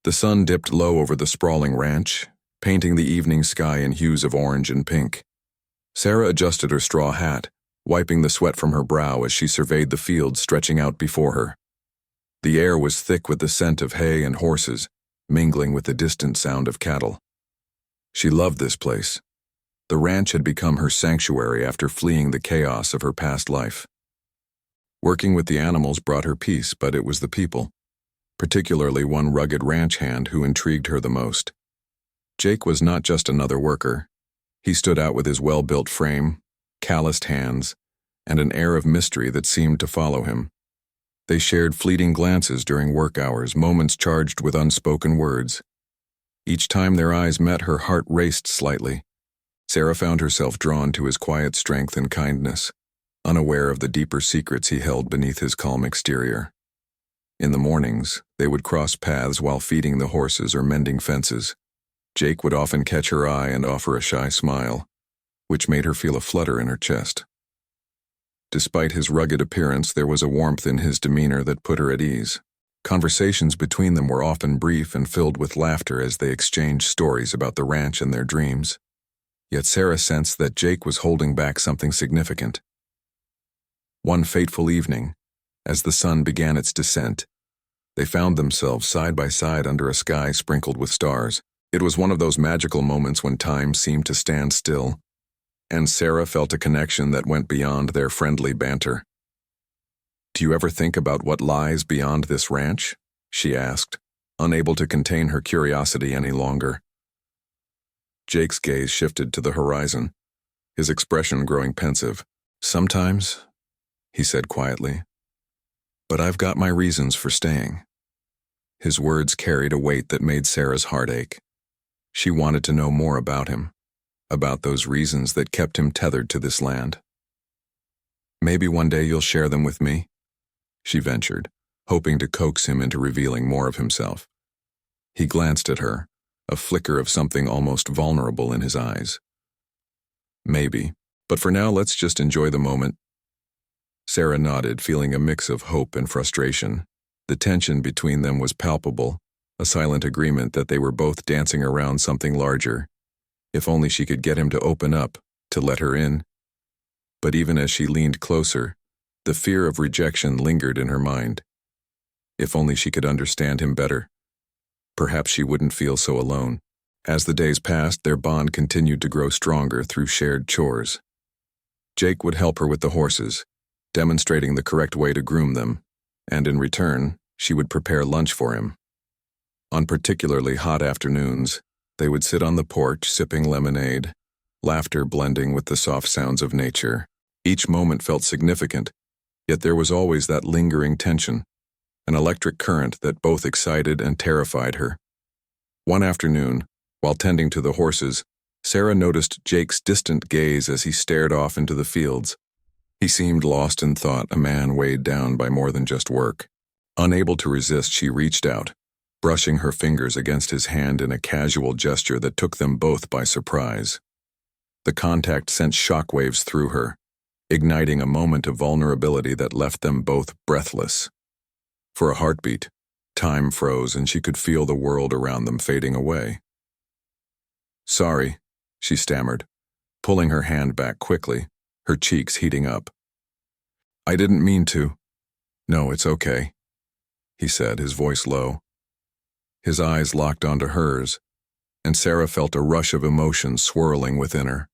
The sun dipped low over the sprawling ranch, painting the evening sky in hues of orange and pink. Sarah adjusted her straw hat, wiping the sweat from her brow as she surveyed the fields stretching out before her. The air was thick with the scent of hay and horses, mingling with the distant sound of cattle. She loved this place. The ranch had become her sanctuary after fleeing the chaos of her past life. Working with the animals brought her peace, but it was the people, particularly one rugged ranch hand who intrigued her the most. Jake was not just another worker. He stood out with his well-built frame, calloused hands, and an air of mystery that seemed to follow him. They shared fleeting glances during work hours, moments charged with unspoken words. Each time their eyes met, her heart raced slightly. Sarah found herself drawn to his quiet strength and kindness, unaware of the deeper secrets he held beneath his calm exterior. In the mornings, they would cross paths while feeding the horses or mending fences. Jake would often catch her eye and offer a shy smile, which made her feel a flutter in her chest. Despite his rugged appearance, there was a warmth in his demeanor that put her at ease. Conversations between them were often brief and filled with laughter as they exchanged stories about the ranch and their dreams. Yet Sarah sensed that Jake was holding back something significant. One fateful evening, as the sun began its descent, they found themselves side by side under a sky sprinkled with stars. It was one of those magical moments when time seemed to stand still, and Sarah felt a connection that went beyond their friendly banter. "Do you ever think about what lies beyond this ranch?" she asked, unable to contain her curiosity any longer. Jake's gaze shifted to the horizon, his expression growing pensive. "Sometimes," he said quietly, "but I've got my reasons for staying." His words carried a weight that made Sarah's heart ache. She wanted to know more about him, about those reasons that kept him tethered to this land. "Maybe one day you'll share them with me," she ventured, hoping to coax him into revealing more of himself. He glanced at her, a flicker of something almost vulnerable in his eyes. "Maybe, but for now let's just enjoy the moment." Sarah nodded, feeling a mix of hope and frustration. The tension between them was palpable, a silent agreement that they were both dancing around something larger. If only she could get him to open up, to let her in. But even as she leaned closer, the fear of rejection lingered in her mind. If only she could understand him better. Perhaps she wouldn't feel so alone. As the days passed, their bond continued to grow stronger through shared chores. Jake would help her with the horses, demonstrating the correct way to groom them, and in return, she would prepare lunch for him. On particularly hot afternoons, they would sit on the porch sipping lemonade, laughter blending with the soft sounds of nature. Each moment felt significant, yet there was always that lingering tension, an electric current that both excited and terrified her. One afternoon, while tending to the horses, Sarah noticed Jake's distant gaze as he stared off into the fields. He seemed lost in thought, a man weighed down by more than just work. Unable to resist, she reached out, brushing her fingers against his hand in a casual gesture that took them both by surprise. The contact sent shockwaves through her, igniting a moment of vulnerability that left them both breathless. For a heartbeat, time froze and she could feel the world around them fading away. "Sorry," she stammered, pulling her hand back quickly, her cheeks heating up. "I didn't mean to." "No, it's okay," he said, his voice low. His eyes locked onto hers, and Sarah felt a rush of emotion swirling within her.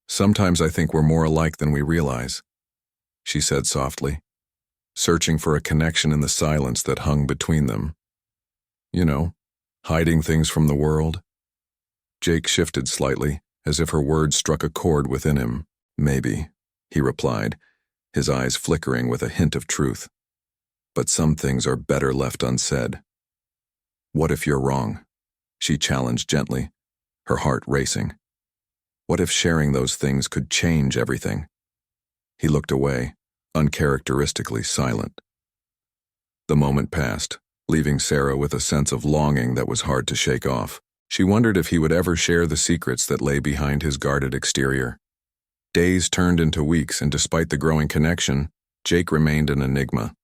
"Sometimes I think we're more alike than we realize," she said softly, searching for a connection in the silence that hung between them. "You know, hiding things from the world." Jake shifted slightly, as if her words struck a chord within him. "Maybe," he replied, his eyes flickering with a hint of truth. "But some things are better left unsaid." "What if you're wrong?" she challenged gently, her heart racing. "What if sharing those things could change everything?" He looked away, uncharacteristically silent. The moment passed, leaving Sarah with a sense of longing that was hard to shake off. She wondered if he would ever share the secrets that lay behind his guarded exterior. Days turned into weeks, and despite the growing connection, Jake remained an enigma.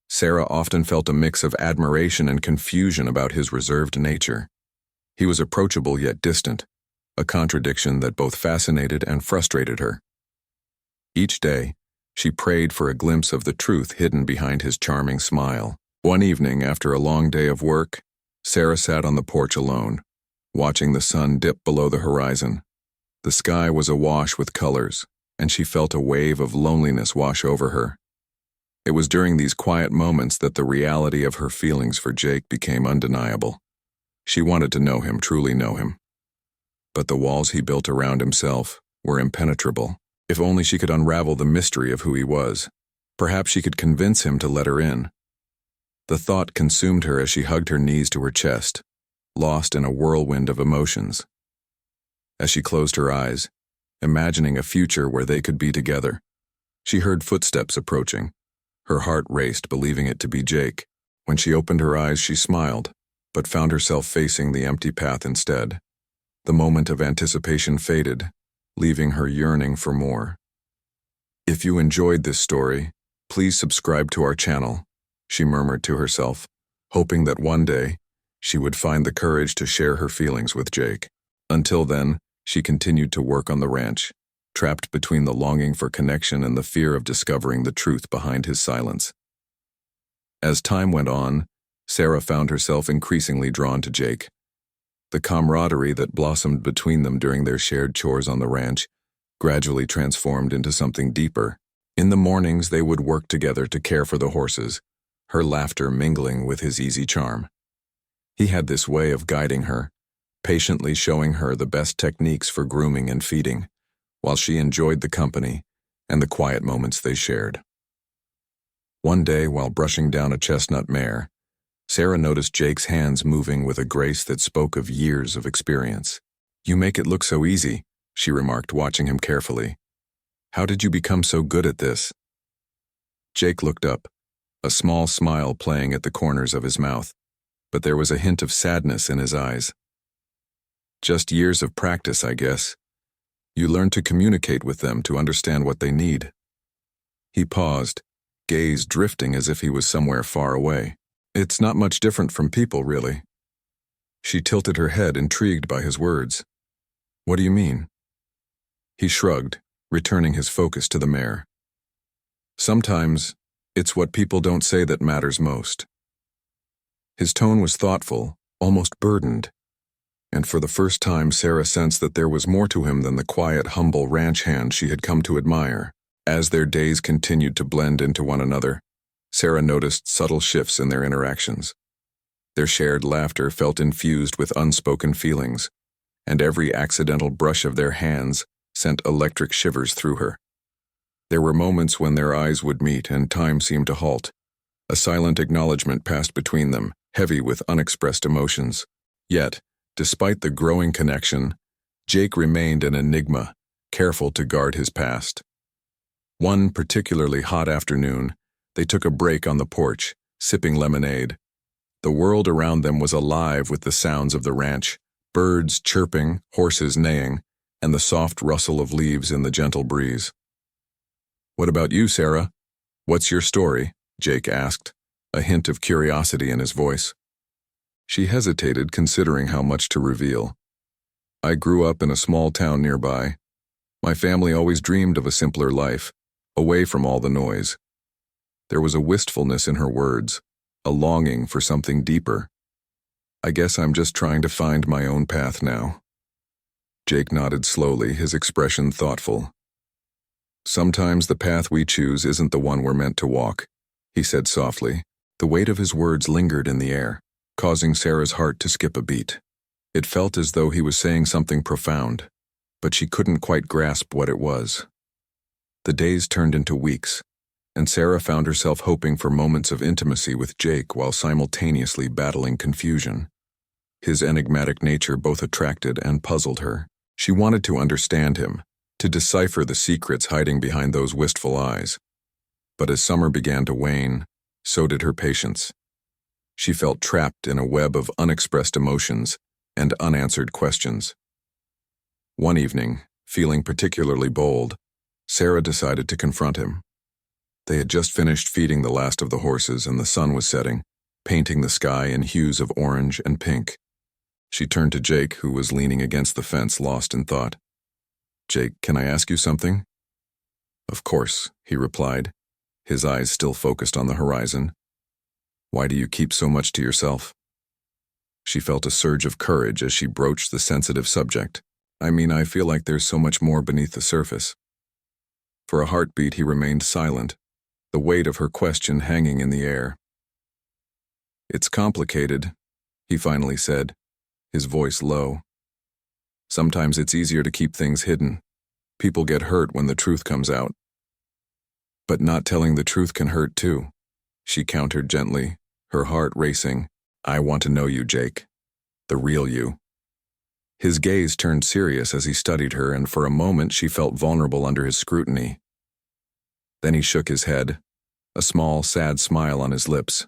Sarah often felt a mix of admiration and confusion about his reserved nature. He was approachable yet distant, a contradiction that both fascinated and frustrated her. Each day, she prayed for a glimpse of the truth hidden behind his charming smile. One evening, after a long day of work, Sarah sat on the porch alone, watching the sun dip below the horizon. The sky was awash with colors, and she felt a wave of loneliness wash over her. It was during these quiet moments that the reality of her feelings for Jake became undeniable. She wanted to know him, truly know him. But the walls he built around himself were impenetrable. If only she could unravel the mystery of who he was. Perhaps she could convince him to let her in. The thought consumed her as she hugged her knees to her chest, lost in a whirlwind of emotions. As she closed her eyes, imagining a future where they could be together, she heard footsteps approaching. Her heart raced, believing it to be Jake. When she opened her eyes, she smiled, but found herself facing the empty path instead. The moment of anticipation faded, leaving her yearning for more. If you enjoyed this story, please subscribe to our channel, she murmured to herself, hoping that one day she would find the courage to share her feelings with Jake. Until then, she continued to work on the ranch, trapped between the longing for connection and the fear of discovering the truth behind his silence. As time went on, Sarah found herself increasingly drawn to Jake. The camaraderie that blossomed between them during their shared chores on the ranch gradually transformed into something deeper. In the mornings, they would work together to care for the horses, her laughter mingling with his easy charm. He had this way of guiding her, patiently showing her the best techniques for grooming and feeding, while she enjoyed the company and the quiet moments they shared. One day, while brushing down a chestnut mare, Sarah noticed Jake's hands moving with a grace that spoke of years of experience. "You make it look so easy," she remarked, watching him carefully. "How did you become so good at this?" Jake looked up, a small smile playing at the corners of his mouth, but there was a hint of sadness in his eyes. "Just years of practice, I guess. You learn to communicate with them to understand what they need." He paused, gaze drifting as if he was somewhere far away. "It's not much different from people, really." She tilted her head, intrigued by his words. "What do you mean?" He shrugged, returning his focus to the mare. "Sometimes, it's what people don't say that matters most." His tone was thoughtful, almost burdened, and for the first time Sarah sensed that there was more to him than the quiet, humble ranch hand she had come to admire. As their days continued to blend into one another, Sarah noticed subtle shifts in their interactions. Their shared laughter felt infused with unspoken feelings, and every accidental brush of their hands sent electric shivers through her. There were moments when their eyes would meet and time seemed to halt. A silent acknowledgement passed between them, heavy with unexpressed emotions. Yet, despite the growing connection, Jake remained an enigma, careful to guard his past. One particularly hot afternoon, they took a break on the porch, sipping lemonade. The world around them was alive with the sounds of the ranch, birds chirping, horses neighing, and the soft rustle of leaves in the gentle breeze. "What about you, Sarah? What's your story?" Jake asked, a hint of curiosity in his voice. She hesitated, considering how much to reveal. "I grew up in a small town nearby. My family always dreamed of a simpler life, away from all the noise." There was a wistfulness in her words, a longing for something deeper. "I guess I'm just trying to find my own path now." Jake nodded slowly, his expression thoughtful. "Sometimes the path we choose isn't the one we're meant to walk," he said softly. The weight of his words lingered in the air, causing Sarah's heart to skip a beat. It felt as though he was saying something profound, but she couldn't quite grasp what it was. The days turned into weeks, and Sarah found herself hoping for moments of intimacy with Jake while simultaneously battling confusion. His enigmatic nature both attracted and puzzled her. She wanted to understand him, to decipher the secrets hiding behind those wistful eyes. But as summer began to wane, so did her patience. She felt trapped in a web of unexpressed emotions and unanswered questions. One evening, feeling particularly bold, Sarah decided to confront him. They had just finished feeding the last of the horses and the sun was setting, painting the sky in hues of orange and pink. She turned to Jake, who was leaning against the fence, lost in thought. "Jake, can I ask you something?" "Of course," he replied, his eyes still focused on the horizon. "Why do you keep so much to yourself?" She felt a surge of courage as she broached the sensitive subject. I feel like there's so much more beneath the surface." For a heartbeat, he remained silent, the weight of her question hanging in the air. "It's complicated," he finally said, his voice low. "Sometimes it's easier to keep things hidden. People get hurt when the truth comes out." "But not telling the truth can hurt too," she countered gently, her heart racing. "I want to know you, Jake. The real you." His gaze turned serious as he studied her, and for a moment she felt vulnerable under his scrutiny. Then he shook his head, a small, sad smile on his lips.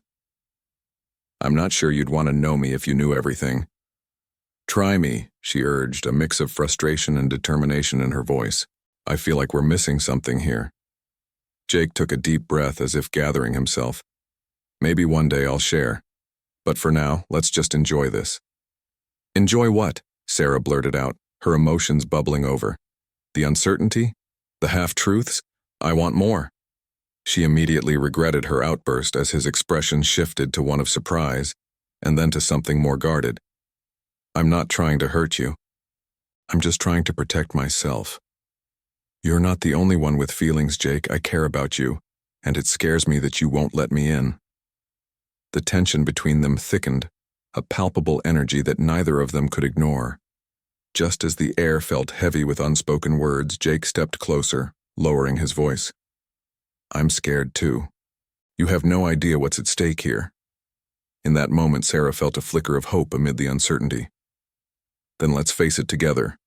"I'm not sure you'd want to know me if you knew everything." "Try me," she urged, a mix of frustration and determination in her voice. "I feel like we're missing something here." Jake took a deep breath as if gathering himself. "Maybe one day I'll share. But for now, let's just enjoy this." "Enjoy what?" Sarah blurted out, her emotions bubbling over. "The uncertainty? The half-truths? I want more." She immediately regretted her outburst as his expression shifted to one of surprise, and then to something more guarded. "I'm not trying to hurt you. I'm just trying to protect myself. You're not the only one with feelings, Jake. I care about you, and it scares me that you won't let me in." The tension between them thickened, a palpable energy that neither of them could ignore. Just as the air felt heavy with unspoken words, Jake stepped closer, lowering his voice. "I'm scared too. You have no idea what's at stake here." In that moment, Sarah felt a flicker of hope amid the uncertainty. "Then let's face it together,"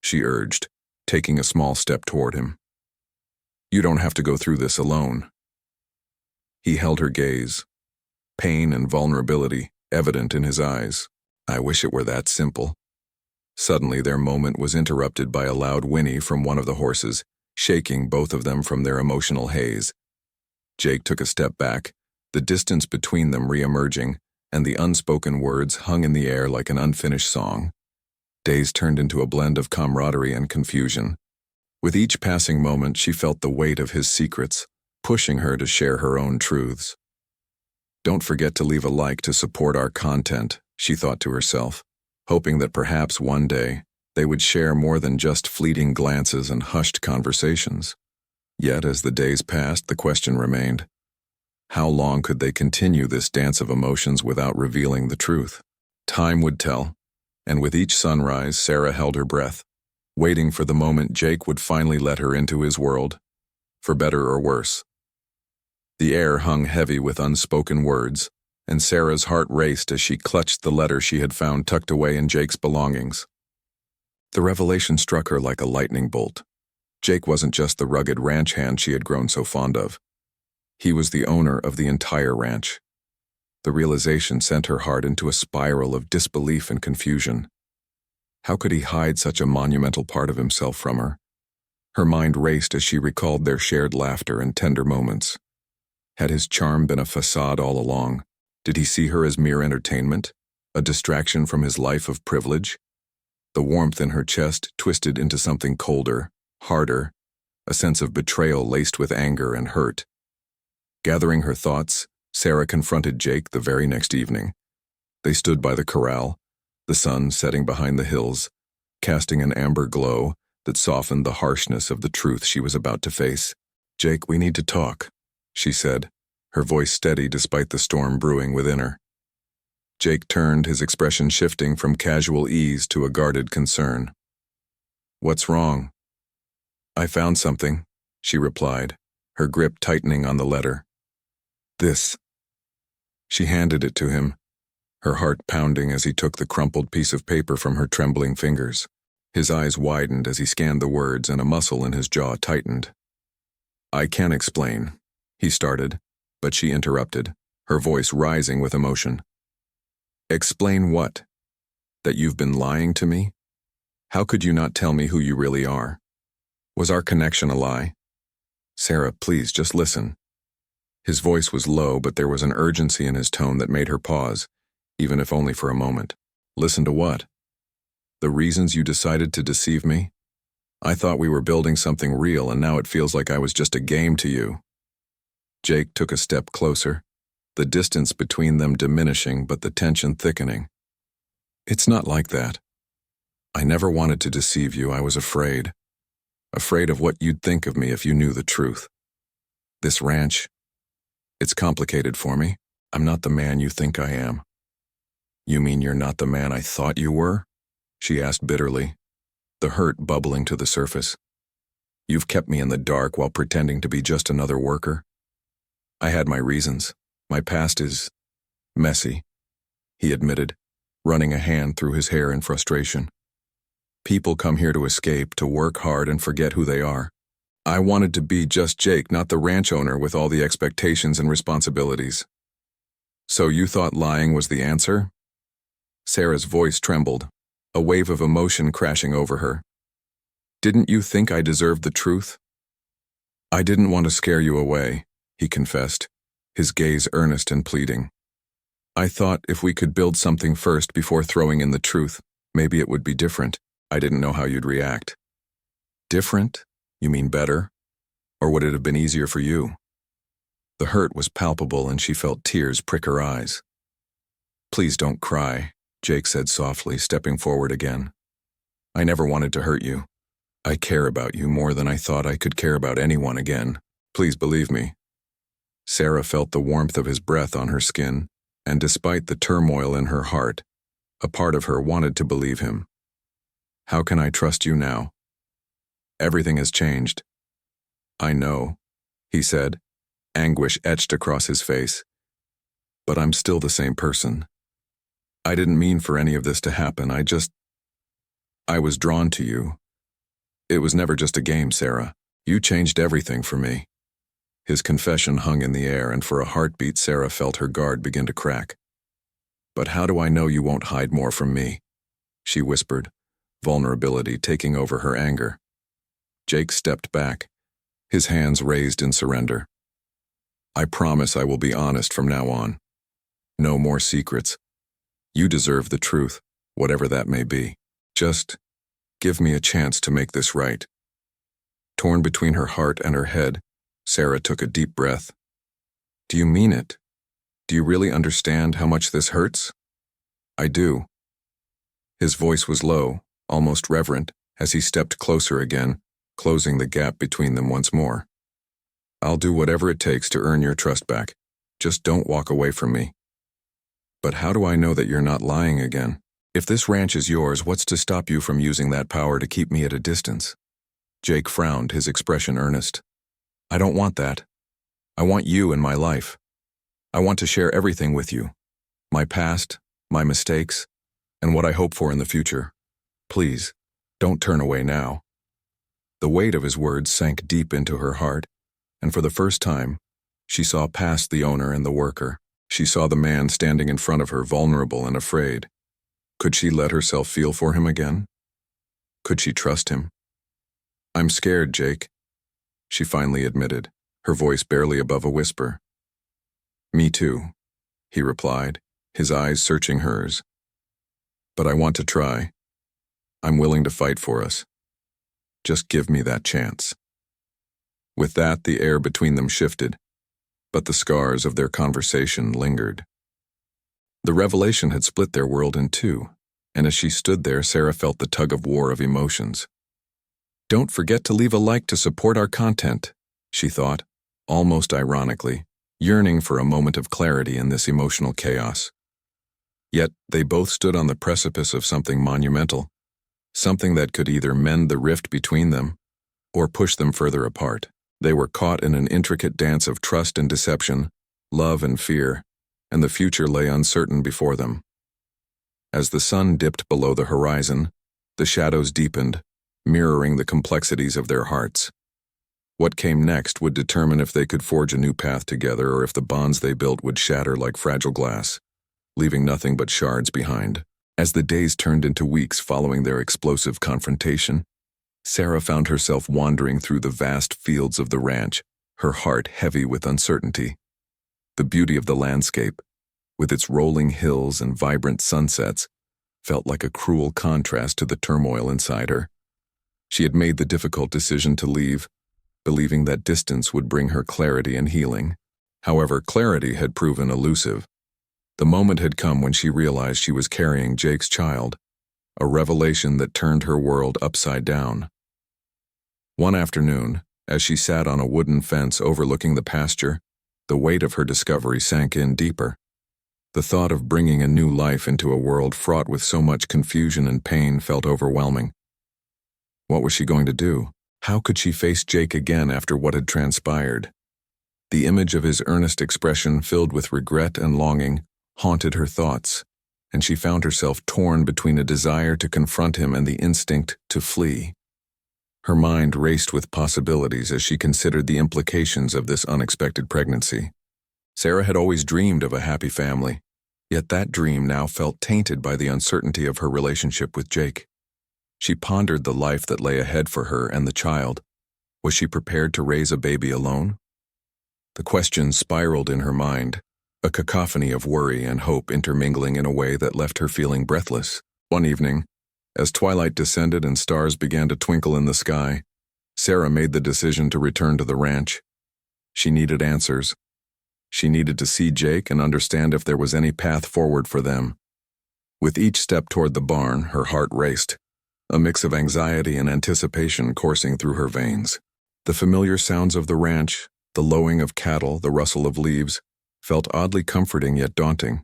she urged, taking a small step toward him. "You don't have to go through this alone." He held her gaze, pain and vulnerability evident in his eyes. "I wish it were that simple." Suddenly, their moment was interrupted by a loud whinny from one of the horses, shaking both of them from their emotional haze. Jake took a step back, the distance between them re-emerging, and the unspoken words hung in the air like an unfinished song. Days turned into a blend of camaraderie and confusion. With each passing moment, she felt the weight of his secrets, pushing her to share her own truths. "Don't forget to leave a like to support our content," she thought to herself, hoping that perhaps one day they would share more than just fleeting glances and hushed conversations. Yet as the days passed, the question remained. How long could they continue this dance of emotions without revealing the truth? Time would tell, and with each sunrise, Sarah held her breath, waiting for the moment Jake would finally let her into his world, for better or worse. The air hung heavy with unspoken words, and Sarah's heart raced as she clutched the letter she had found tucked away in Jake's belongings. The revelation struck her like a lightning bolt. Jake wasn't just the rugged ranch hand she had grown so fond of. He was the owner of the entire ranch. The realization sent her heart into a spiral of disbelief and confusion. How could he hide such a monumental part of himself from her? Her mind raced as she recalled their shared laughter and tender moments. Had his charm been a facade all along? Did he see her as mere entertainment, a distraction from his life of privilege? The warmth in her chest twisted into something colder, harder, a sense of betrayal laced with anger and hurt. Gathering her thoughts, Sarah confronted Jake the very next evening. They stood by the corral, the sun setting behind the hills, casting an amber glow that softened the harshness of the truth she was about to face. "Jake, we need to talk," she said, her voice steady despite the storm brewing within her. Jake turned, his expression shifting from casual ease to a guarded concern. "What's wrong?" "I found something," she replied, her grip tightening on the letter. "This." She handed it to him, her heart pounding as he took the crumpled piece of paper from her trembling fingers. His eyes widened as he scanned the words, and a muscle in his jaw tightened. "I can't explain," he started, but she interrupted, her voice rising with emotion. "Explain what? That you've been lying to me? How could you not tell me who you really are? Was our connection a lie? Sarah, please, just listen." His voice was low, but there was an urgency in his tone that made her pause, even if only for a moment. Listen to what? The reasons you decided to deceive me? I thought we were building something real, and now it feels like I was just a game to you. Jake took a step closer, the distance between them diminishing but the tension thickening. It's not like that. I never wanted to deceive you. I was afraid. Afraid of what you'd think of me if you knew the truth. This ranch, it's complicated for me. I'm not the man you think I am. You mean you're not the man I thought you were? She asked bitterly, the hurt bubbling to the surface. You've kept me in the dark while pretending to be just another worker. I had my reasons. My past is messy, he admitted, running a hand through his hair in frustration. People come here to escape, to work hard and forget who they are. I wanted to be just Jake, not the ranch owner with all the expectations and responsibilities. So you thought lying was the answer? Sarah's voice trembled, a wave of emotion crashing over her. Didn't you think I deserved the truth? I didn't want to scare you away, he confessed, his gaze earnest and pleading. I thought if we could build something first before throwing in the truth, maybe it would be different. I didn't know how you'd react. Different? You mean better? Or would it have been easier for you? The hurt was palpable and she felt tears prick her eyes. Please don't cry, Jake said softly, stepping forward again. I never wanted to hurt you. I care about you more than I thought I could care about anyone again. Please believe me. Sarah felt the warmth of his breath on her skin, and despite the turmoil in her heart, a part of her wanted to believe him. How can I trust you now? Everything has changed. I know, he said, anguish etched across his face. But I'm still the same person. I didn't mean for any of this to happen. I was drawn to you. It was never just a game, Sarah. You changed everything for me. His confession hung in the air, and for a heartbeat Sarah felt her guard begin to crack. But how do I know you won't hide more from me? She whispered, vulnerability taking over her anger. Jake stepped back, his hands raised in surrender. I promise I will be honest from now on. No more secrets. You deserve the truth, whatever that may be. Just give me a chance to make this right. Torn between her heart and her head, Sarah took a deep breath. Do you mean it? Do you really understand how much this hurts? I do. His voice was low, almost reverent, as he stepped closer again, closing the gap between them once more. I'll do whatever it takes to earn your trust back. Just don't walk away from me. But how do I know that you're not lying again? If this ranch is yours, what's to stop you from using that power to keep me at a distance? Jake frowned, his expression earnest. I don't want that. I want you in my life. I want to share everything with you. My past, my mistakes, and what I hope for in the future. Please, don't turn away now. The weight of his words sank deep into her heart, and for the first time, she saw past the owner and the worker. She saw the man standing in front of her, vulnerable and afraid. Could she let herself feel for him again? Could she trust him? I'm scared, Jake, she finally admitted, her voice barely above a whisper. Me too, he replied, his eyes searching hers. But I want to try. I'm willing to fight for us. Just give me that chance. With that, the air between them shifted, but the scars of their conversation lingered. The revelation had split their world in two, and as she stood there, Sarah felt the tug-of-war of emotions. Don't forget to leave a like to support our content, she thought, almost ironically, yearning for a moment of clarity in this emotional chaos. Yet they both stood on the precipice of something monumental, something that could either mend the rift between them or push them further apart. They were caught in an intricate dance of trust and deception, love and fear, and the future lay uncertain before them. As the sun dipped below the horizon, the shadows deepened, mirroring the complexities of their hearts. What came next would determine if they could forge a new path together or if the bonds they built would shatter like fragile glass, leaving nothing but shards behind. As the days turned into weeks following their explosive confrontation, Sarah found herself wandering through the vast fields of the ranch, her heart heavy with uncertainty. The beauty of the landscape, with its rolling hills and vibrant sunsets, felt like a cruel contrast to the turmoil inside her. She had made the difficult decision to leave, believing that distance would bring her clarity and healing. However, clarity had proven elusive. The moment had come when she realized she was carrying Jake's child, a revelation that turned her world upside down. One afternoon, as she sat on a wooden fence overlooking the pasture, the weight of her discovery sank in deeper. The thought of bringing a new life into a world fraught with so much confusion and pain felt overwhelming. What was she going to do? How could she face Jake again after what had transpired? The image of his earnest expression, filled with regret and longing, haunted her thoughts, and she found herself torn between a desire to confront him and the instinct to flee. Her mind raced with possibilities as she considered the implications of this unexpected pregnancy. Sarah had always dreamed of a happy family, yet that dream now felt tainted by the uncertainty of her relationship with Jake. She pondered the life that lay ahead for her and the child. Was she prepared to raise a baby alone? The questions spiraled in her mind, a cacophony of worry and hope intermingling in a way that left her feeling breathless. One evening, as twilight descended and stars began to twinkle in the sky, Sarah made the decision to return to the ranch. She needed answers. She needed to see Jake and understand if there was any path forward for them. With each step toward the barn, her heart raced, a mix of anxiety and anticipation coursing through her veins. The familiar sounds of the ranch, the lowing of cattle, the rustle of leaves, felt oddly comforting yet daunting.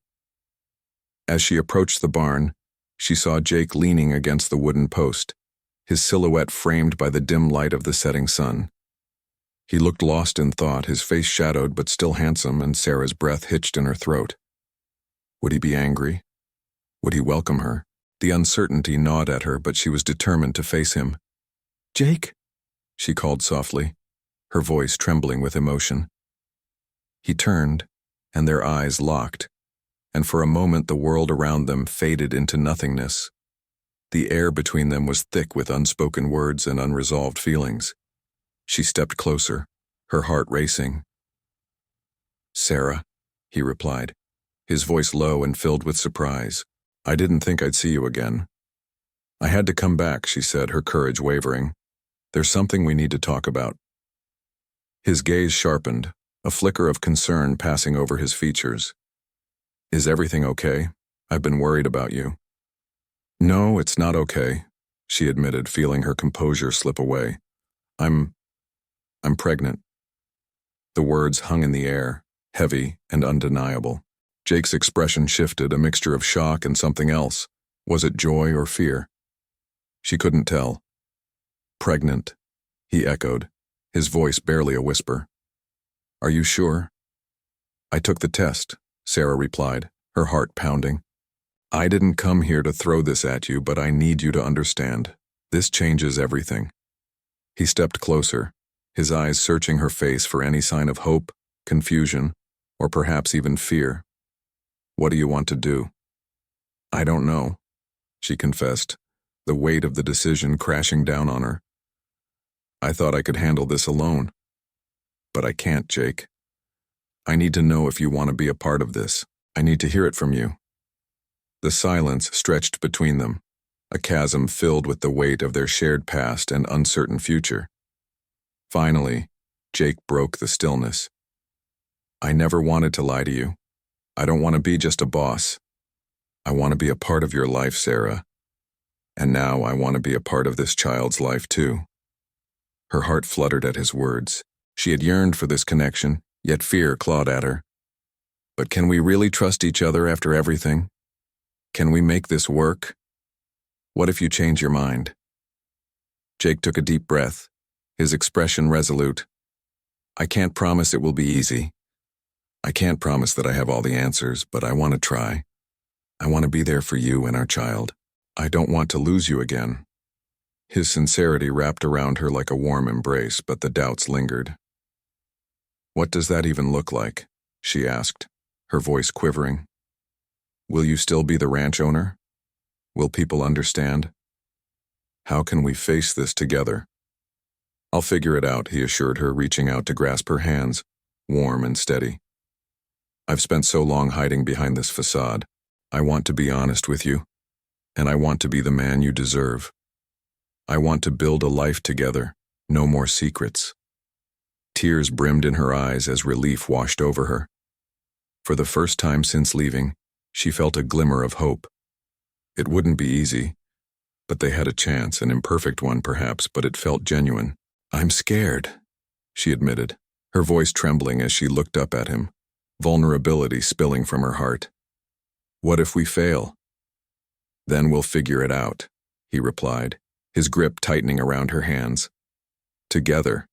As she approached the barn, she saw Jake leaning against the wooden post, his silhouette framed by the dim light of the setting sun. He looked lost in thought, his face shadowed but still handsome, and Sarah's breath hitched in her throat. Would he be angry? Would he welcome her? The uncertainty gnawed at her, but she was determined to face him. "Jake," she called softly, her voice trembling with emotion. He turned, and their eyes locked, and for a moment the world around them faded into nothingness. The air between them was thick with unspoken words and unresolved feelings. She stepped closer, her heart racing. "Sarah," he replied, his voice low and filled with surprise. "I didn't think I'd see you again." "I had to come back," she said, her courage wavering. "There's something we need to talk about." His gaze sharpened, a flicker of concern passing over his features. "Is everything okay? I've been worried about you." "No, it's not okay," she admitted, feeling her composure slip away. I'm pregnant." The words hung in the air, heavy and undeniable. Jake's expression shifted, a mixture of shock and something else. Was it joy or fear? She couldn't tell. "Pregnant," he echoed, his voice barely a whisper. "Are you sure?" "I took the test," Sarah replied, her heart pounding. "I didn't come here to throw this at you, but I need you to understand. This changes everything." He stepped closer, his eyes searching her face for any sign of hope, confusion, or perhaps even fear. "What do you want to do?" "I don't know," she confessed, the weight of the decision crashing down on her. "I thought I could handle this alone. But I can't, Jake. I need to know if you want to be a part of this. I need to hear it from you." The silence stretched between them, a chasm filled with the weight of their shared past and uncertain future. Finally, Jake broke the stillness. "I never wanted to lie to you. I don't want to be just a boss. I want to be a part of your life, Sarah. And now I want to be a part of this child's life too." Her heart fluttered at his words. She had yearned for this connection, yet fear clawed at her. "But can we really trust each other after everything? Can we make this work? What if you change your mind?" Jake took a deep breath, his expression resolute. "I can't promise it will be easy. I can't promise that I have all the answers, but I want to try. I want to be there for you and our child. I don't want to lose you again." His sincerity wrapped around her like a warm embrace, but the doubts lingered. "What does that even look like?" she asked, her voice quivering. "Will you still be the ranch owner? Will people understand? How can we face this together?" "I'll figure it out," he assured her, reaching out to grasp her hands, warm and steady. I've spent so long hiding behind this facade. I want to be honest with you, and I want to be the man you deserve. I want to build a life together, no more secrets." Tears brimmed in her eyes as relief washed over her. For the first time since leaving, she felt a glimmer of hope. It wouldn't be easy, but they had a chance, an imperfect one perhaps, but it felt genuine. "I'm scared," she admitted, her voice trembling as she looked up at him, vulnerability spilling from her heart. "What if we fail?" "Then we'll figure it out," he replied, his grip tightening around her hands. "Together.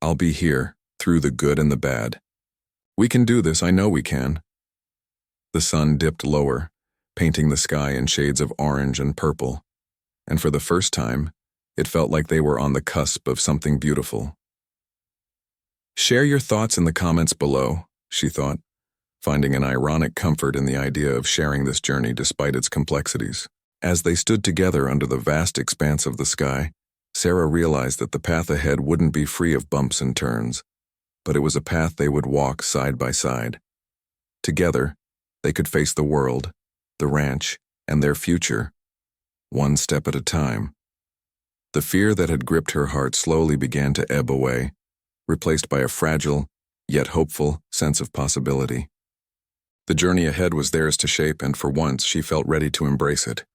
I'll be here, through the good and the bad. We can do this, I know we can." The sun dipped lower, painting the sky in shades of orange and purple, and for the first time, it felt like they were on the cusp of something beautiful. "Share your thoughts in the comments below," she thought, finding an ironic comfort in the idea of sharing this journey despite its complexities. As they stood together under the vast expanse of the sky, Sarah realized that the path ahead wouldn't be free of bumps and turns, but it was a path they would walk side by side. Together, they could face the world, the ranch, and their future, one step at a time. The fear that had gripped her heart slowly began to ebb away, replaced by a fragile, yet hopeful, sense of possibility. The journey ahead was theirs to shape, and for once she felt ready to embrace it.